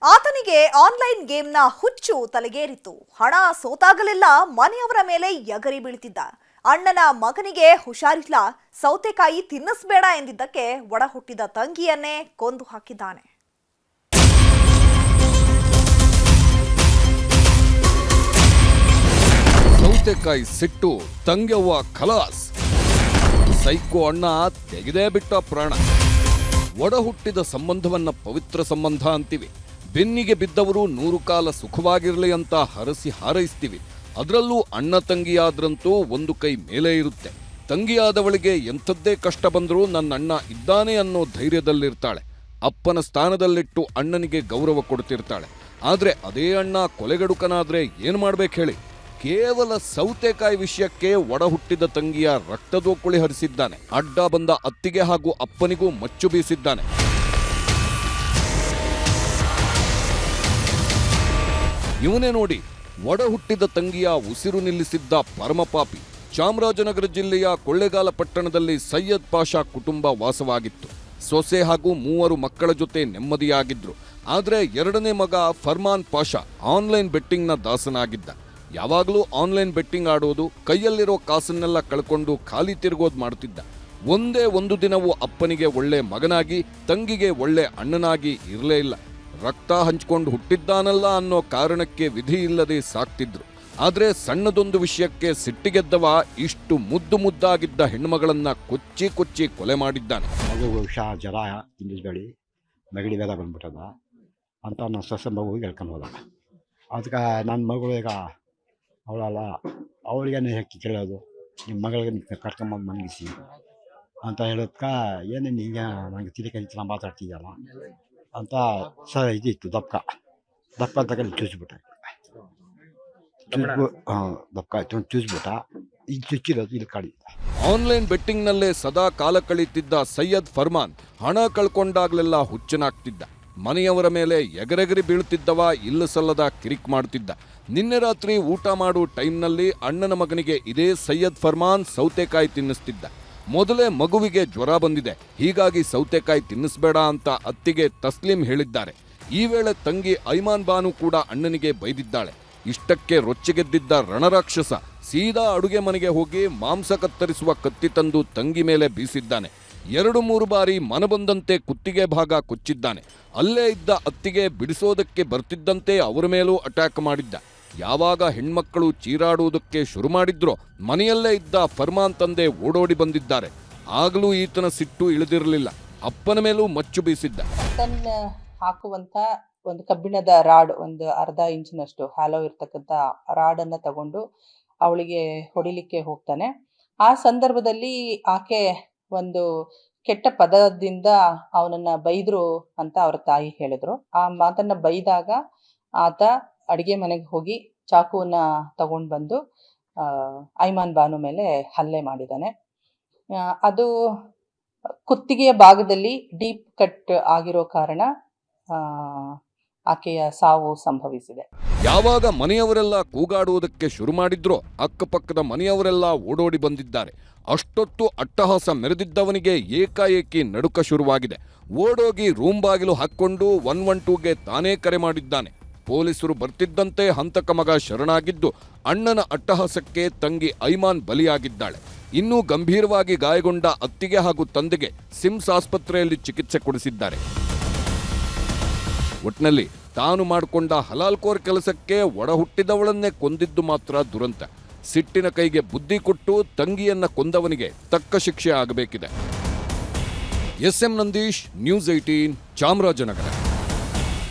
ಆತನಿಗೆ ಆನ್ಲೈನ್ ಗೇಮ್ನ ಹುಚ್ಚು ತಲೆಗೇರಿತು. ಹಣ ಸೋತಾಗಲೆಲ್ಲ ಮನೆಯವರ ಮೇಲೆ ಎಗರಿ ಬೀಳ್ತಿದ್ದ. ಅಣ್ಣನ ಮಗನಿಗೆ ಹುಷಾರಿಲ್ಲ, ಸೌತೆಕಾಯಿ ತಿನ್ನಿಸಬೇಡ ಎಂದಿದ್ದಕ್ಕೆ ಒಡ ಹುಟ್ಟಿದ ತಂಗಿಯನ್ನೇ ಕೊಂದು ಹಾಕಿದ್ದಾನೆ. ಸೌತೆಕಾಯಿ ಸಿಟ್ಟು, ತಂಗ್ಯವ್ವ ಖಲಾಸ್. ಸೈಕೋ ಅಣ್ಣ ತೆಗೆದೇ ಬಿಟ್ಟ ಪ್ರಾಣ. ಒಡ ಹುಟ್ಟಿದ ಸಂಬಂಧವನ್ನ ಪವಿತ್ರ ಸಂಬಂಧ ಅಂತೀವಿ. ಬೆನ್ನಿಗೆ ಬಿದ್ದವರು 100 ಕಾಲ ಸುಖವಾಗಿರಲಿ ಅಂತ ಹರಸಿ ಹಾರೈಸ್ತೀವಿ. ಅದರಲ್ಲೂ ಅಣ್ಣ ತಂಗಿಯಾದ್ರಂತೂ ಒಂದು ಕೈ ಮೇಲೆ ಇರುತ್ತೆ. ತಂಗಿಯಾದವಳಿಗೆ ಎಂಥದ್ದೇ ಕಷ್ಟ ಬಂದರೂ ನನ್ನ ಅಣ್ಣ ಇದ್ದಾನೆ ಅನ್ನೋ ಧೈರ್ಯದಲ್ಲಿರ್ತಾಳೆ. ಅಪ್ಪನ ಸ್ಥಾನದಲ್ಲಿಟ್ಟು ಅಣ್ಣನಿಗೆ ಗೌರವ ಕೊಡ್ತಿರ್ತಾಳೆ. ಆದ್ರೆ ಅದೇ ಅಣ್ಣ ಕೊಲೆಗಡುಕನಾದ್ರೆ ಏನ್ ಮಾಡ್ಬೇಕು ಹೇಳಿ? ಕೇವಲ ಸೌತೆಕಾಯಿ ವಿಷಯಕ್ಕೆ ಒಡ ಹುಟ್ಟಿದ ತಂಗಿಯ ರಕ್ತದೋಕುಳಿ ಹರಿಸಿದ್ದಾನೆ. ಅಡ್ಡ ಬಂದ ಅತ್ತಿಗೆ ಹಾಗೂ ಅಪ್ಪನಿಗೂ ಮಚ್ಚು ಬೀಸಿದ್ದಾನೆ. ಇವನೇ ನೋಡಿ, ಒಡ ಹುಟ್ಟಿದ ತಂಗಿಯ ಉಸಿರು ನಿಲ್ಲಿಸಿದ್ದ ಪರಮಪಾಪಿ. ಚಾಮರಾಜನಗರ ಜಿಲ್ಲೆಯ ಕೊಳ್ಳೇಗಾಲ ಪಟ್ಟಣದಲ್ಲಿ ಸೈಯದ್ ಪಾಷಾ ಕುಟುಂಬ ವಾಸವಾಗಿತ್ತು. ಸೊಸೆ ಹಾಗೂ 3 ಮಕ್ಕಳ ಜೊತೆ ನೆಮ್ಮದಿಯಾಗಿದ್ರು. ಆದ್ರೆ 2ನೇ ಮಗ ಫರ್ಮಾನ್ ಪಾಷಾ ಆನ್ಲೈನ್ ಬೆಟ್ಟಿಂಗ್ನ ದಾಸನಾಗಿದ್ದ. ಯಾವಾಗಲೂ ಆನ್ಲೈನ್ ಬೆಟ್ಟಿಂಗ್ ಆಡೋದು, ಕೈಯಲ್ಲಿರೋ ಕಾಸನ್ನೆಲ್ಲ ಕಳ್ಕೊಂಡು ಖಾಲಿ ತಿರುಗೋದು ಮಾಡ್ತಿದ್ದ. ಒಂದೇ ಒಂದು ದಿನವೂ ಅಪ್ಪನಿಗೆ ಒಳ್ಳೆ ಮಗನಾಗಿ, ತಂಗಿಗೆ ಒಳ್ಳೆ ಅಣ್ಣನಾಗಿ ಇರಲೇ ಇಲ್ಲ. ರಕ್ತ ಹಂಚಿಕೊಂಡು ಹುಟ್ಟಿದ್ದಾನಲ್ಲ ಅನ್ನೋ ಕಾರಣಕ್ಕೆ ವಿಧಿ ಇಲ್ಲದೆ ಸಾಕ್ತಿದ್ರು. ಆದ್ರೆ ಸಣ್ಣದೊಂದು ವಿಷಯಕ್ಕೆ ಸಿಟ್ಟಿಗೆದ್ದವ ಇಷ್ಟು ಮುದ್ದಾಗಿದ್ದ ಹೆಣ್ಮಗಳನ್ನ ಕೊಚ್ಚಿ ಕೊಚ್ಚಿ ಕೊಲೆ ಮಾಡಿದ್ದಾನೆ. ಮಗು ಜ್ವರ ತಿನ್ನಿಸ್ಬೇಡಿ, ನೆಗಡಿ ಬೇರೆ ಬಂದ್ಬಿಟ್ಟದ ಅಂತ ನನ್ನ ಸೊಸೆ ಮಗುವಿಗೆ ಹೇಳ್ಕೊಂಡು ಹೋದ. ಅದಕ್ಕೆ ನನ್ನ ಮಗಳು ಈಗ ಅವಳಲ್ಲ, ಅವಳಿಗೇನೆ ಹೇಗೆ ಕೇಳೋದು, ನಿಮ್ಮ ಮಗಳಿಗೆ ಕರ್ಕೊಂಬಂದು ಮನಗಿಸಿ ಅಂತ ಹೇಳೋದಕ್ಕೆ ಏನೇನು ಈಗ ನನಗೆ ತಿರುಗಿ ಮಾತಾಡ್ತಿದ್ದಲ್ಲ ಅಂತ ಇದಿತ್ತು. ದಪ್ಪ ತಗೊಂಡು ಚೂಸ್ಬಿಟ್ಟ. ಚೂಸ್ಬಿಟ್ಟ ಇದು ಚುಚ್ಚಿರೋದು ಇಲ್ಲಿ ಕಾಡಿದ್ದ. ಆನ್ಲೈನ್ ಬೆಟ್ಟಿಂಗ್ನಲ್ಲೇ ಸದಾ ಕಾಲ ಕಳೀತಿದ್ದ ಸೈಯದ್ ಫರ್ಮಾನ್ ಹಣ ಕಳ್ಕೊಂಡಾಗ್ಲೆಲ್ಲ ಹುಚ್ಚನಾಗ್ತಿದ್ದ. ಮನೆಯವರ ಮೇಲೆ ಎಗರೆಗರಿ ಬೀಳ್ತಿದ್ದವ, ಇಲ್ಲ ಸಲ್ಲದ ಕಿರಿಕ್ ಮಾಡ್ತಿದ್ದ. ನಿನ್ನೆ ರಾತ್ರಿ ಊಟ ಮಾಡೋ ಟೈಮ್ನಲ್ಲಿ ಅಣ್ಣನ ಮಗನಿಗೆ ಇದೇ ಸೈಯದ್ ಫರ್ಮಾನ್ ಸೌತೆಕಾಯಿ ತಿನ್ನಿಸ್ತಿದ್ದ. ಮೊದಲೇ ಮಗುವಿಗೆ ಜ್ವರ ಬಂದಿದೆ, ಹೀಗಾಗಿ ಸೌತೆಕಾಯಿ ತಿನ್ನಿಸ್ಬೇಡ ಅಂತ ಅತ್ತಿಗೆ ತಸ್ಲೀಂ ಹೇಳಿದ್ದಾರೆ. ಈ ವೇಳೆ ತಂಗಿ ಐಮಾನ್ ಬಾನು ಕೂಡ ಅಣ್ಣನಿಗೆ ಬೈದಿದ್ದಾಳೆ. ಇಷ್ಟಕ್ಕೆ ರೊಚ್ಚಿಗೆದ್ದಿದ್ದ ರಣರಾಕ್ಷಸ ಸೀದಾ ಅಡುಗೆ ಮನೆಗೆ ಹೋಗಿ ಮಾಂಸ ಕತ್ತರಿಸುವ ಕತ್ತಿ ತಂದು ತಂಗಿ ಮೇಲೆ ಬೀಸಿದ್ದಾನೆ. 2-3 ಬಾರಿ ಮನಬಂದಂತೆ ಕುತ್ತಿಗೆ ಭಾಗ ಕೊಚ್ಚಿದ್ದಾನೆ. ಅಲ್ಲೇ ಇದ್ದ ಅತ್ತಿಗೆ ಬಿಡಿಸೋದಕ್ಕೆ ಬರ್ತಿದ್ದಂತೆ ಅವರ ಮೇಲೂ ಅಟ್ಯಾಕ್ ಮಾಡಿದ್ದ. ಯಾವಾಗ ಹೆಣ್ಮಕ್ಕಳು ಚೀರಾಡುವುದಕ್ಕೆ ಶುರು ಮಾಡಿದ್ರೋ ಮನೆಯಲ್ಲೇ ಇದ್ದ ಫರ್ಮಾನ್ ತಂದೆ ಓಡೋಡಿ ಬಂದಿದ್ದಾರೆ. ಆಗಲೂ ಈತನ ಸಿಟ್ಟು ಇಳಿದಿರಲಿಲ್ಲ. ಅಪ್ಪನ ಮೇಲೂ ಮಚ್ಚು ಬೀಸಿದ್ದ. ಹಾಕುವಂತ ಒಂದು ಕಬ್ಬಿಣದ ರಾಡ್, ಒಂದು ಅರ್ಧ ಇಂಚಿನಷ್ಟು ಹ್ಯಾಲೋ ಇರ್ತಕ್ಕಂಥ ರಾಡನ್ನು ತಗೊಂಡು ಅವಳಿಗೆ ಹೊಡಿಲಿಕ್ಕೆ ಹೋಗ್ತಾನೆ. ಆ ಸಂದರ್ಭದಲ್ಲಿ ಆಕೆ ಒಂದು ಕೆಟ್ಟ ಪದದಿಂದ ಅವನನ್ನ ಬೈದ್ರು ಅಂತ ಅವ್ರ ತಾಯಿ ಹೇಳಿದ್ರು. ಆ ಮಾತನ್ನ ಬೈದಾಗ ಆತ ಅಡಿಗೆ ಮನೆಗೆ ಹೋಗಿ ಚಾಕುವನ್ನ ತಗೊಂಡು ಬಂದು ಐಮಾನ್ ಬಾನು ಮೇಲೆ ಹಲ್ಲೆ ಮಾಡಿದ್ದಾನೆ. ಅದು ಕುತ್ತಿಗೆಯ ಭಾಗದಲ್ಲಿ ಡೀಪ್ ಕಟ್ ಆಗಿರೋ ಕಾರಣ ಆಕೆಯ ಸಾವು ಸಂಭವಿಸಿದೆ. ಯಾವಾಗ ಮನೆಯವರೆಲ್ಲ ಕೂಗಾಡುವುದಕ್ಕೆ ಶುರು ಮಾಡಿದ್ರೋ ಅಕ್ಕಪಕ್ಕದ ಮನೆಯವರೆಲ್ಲ ಓಡೋಡಿ ಬಂದಿದ್ದಾರೆ. ಅಷ್ಟೊತ್ತು ಅಟ್ಟಹಾಸ ಮೆರೆದಿದ್ದವನಿಗೆ ಏಕಾಏಕಿ ನಡುಕ ಶುರುವಾಗಿದೆ. ಓಡೋಗಿ ರೂಮ್ ಬಾಗಿಲು ಹಾಕ್ಕೊಂಡು 112ಗೆ ತಾನೇ ಕರೆ ಮಾಡಿದ್ದಾನೆ. ಪೊಲೀಸರು ಬರ್ತಿದ್ದಂತೆ ಹಂತಕ ಮಗ ಶರಣಾಗಿದ್ದು ಅಣ್ಣನ ಅಟ್ಟಹಾಸಕ್ಕೆ ತಂಗಿ ಐಮಾನ್ ಬಲಿಯಾಗಿದ್ದಾಳೆ. ಇನ್ನೂ ಗಂಭೀರವಾಗಿ ಗಾಯಗೊಂಡ ಅತ್ತಿಗೆ ಹಾಗೂ ತಂದೆಗೆ ಸಿಮ್ಸ್ ಆಸ್ಪತ್ರೆಯಲ್ಲಿ ಚಿಕಿತ್ಸೆ ಕೊಡಿಸಿದ್ದಾರೆ. ಒಟ್ನಲ್ಲಿ ತಾನು ಮಾಡಿಕೊಂಡ ಹಲಾಲ್ಕೋರ್ ಕೆಲಸಕ್ಕೆ ಒಡ ಹುಟ್ಟಿದವಳನ್ನೇ ಕೊಂದಿದ್ದು ಮಾತ್ರ ದುರಂತ. ಸಿಟ್ಟಿನ ಕೈಗೆ ಬುದ್ಧಿ ಕೊಟ್ಟು ತಂಗಿಯನ್ನ ಕೊಂದವನಿಗೆ ತಕ್ಕ ಶಿಕ್ಷೆ ಆಗಬೇಕಿದೆ. S M Nandish, news 18, Chamarajanagar.